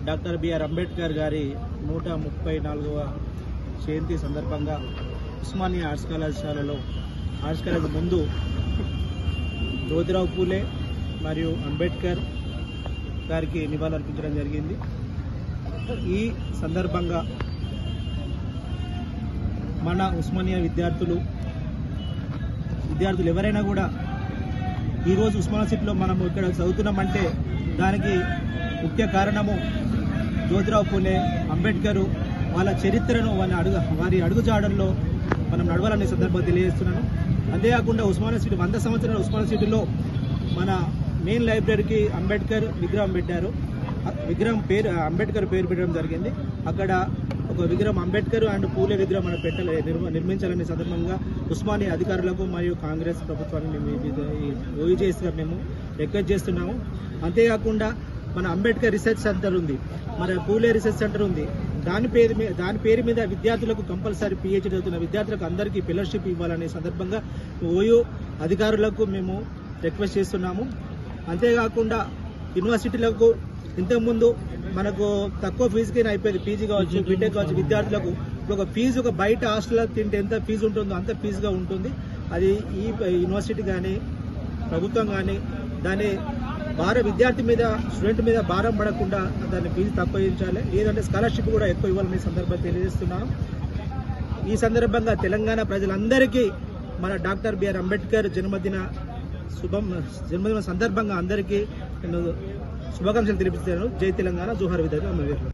Doctor BR Ambedkar గారి 134వ జయంతి సందర్భంగా Osmania arts కళాశాల ముందు జ్యోతిరావు పూలే మరియు అంబేద్కర్ గారికి నివాళులర్పించడం జరిగింది. ఈ సందర్భంగా మన ఉస్మానియా విద్యార్థులు ఎవరైనా కూడా ఈరోజు ఉస్మానియా సిటీలో మనము ఇక్కడ చదువుతున్నామంటే దానికి ముఖ్య కారణము జ్యోతిరావు పూలే, అంబేద్కర్ వాళ్ళ చరిత్రను వారి అడుగుజాడల్లో మనం నడవాలనే సందర్భంగా తెలియజేస్తున్నాను. అంతేకాకుండా ఉస్మానియా సిటీ 100 సంవత్సరాల ఉస్మానియా సిటీలో మన మెయిన్ లైబ్రరీకి అంబేద్కర్ విగ్రహం పెట్టారు. అంబేద్కర్ పేరు పెట్టడం జరిగింది. అక్కడ ఒక విగ్రహం అంబేద్కర్ అండ్ పూలే విగ్రహం మనం నిర్మించాలనే సందర్భంగా ఉస్మానియా అధికారులకు మరియు కాంగ్రెస్ ప్రభుత్వాన్ని ఓయూజేఎస్గా మేము రిక్వెస్ట్ చేస్తున్నాము. అంతేకాకుండా మన అంబేద్కర్ రీసెర్చ్ సెంటర్ ఉంది, మన పూలే రీసెర్చ్ సెంటర్ ఉంది. దాని పేరు మీద విద్యార్థులకు కంపల్సరీ పిహెచ్డీ చదువుతున్న విద్యార్థులకు అందరికీ ఫెలోషిప్ ఇవ్వాలనే సందర్భంగా ఓయూ అధికారులకు మేము రిక్వెస్ట్ చేస్తున్నాము. అంతేకాకుండా యూనివర్సిటీలకు ఇంతకుముందు మనకు తక్కువ ఫీజుకైనా అయిపోయింది. పీజీ కావచ్చు, బీటెక్ కావచ్చు, విద్యార్థులకు ఒక ఫీజు ఒక బయట హాస్టల్లో తింటే ఎంత ఫీజు ఉంటుందో అంత ఫీజుగా ఉంటుంది. అది ఈ యూనివర్సిటీ కానీ ప్రభుత్వం కానీ దాని విద్యార్థి మీద స్టూడెంట్ మీద భారం పడకుండా దాన్ని ఫీజు తక్కువ ఇవ్వాలి, లేదంటే స్కాలర్షిప్ కూడా ఎక్కువ ఇవ్వాలని సందర్భంగా తెలియజేస్తున్నాను. ఈ సందర్భంగా తెలంగాణ ప్రజలందరికీ మన డాక్టర్ బిఆర్ అంబేద్కర్ జన్మదిన సందర్భంగా అందరికీ నేను శుభాకాంక్షలు తెలిపిస్తున్నాను. జై తెలంగాణ, జోహార్ విద్యార్థి.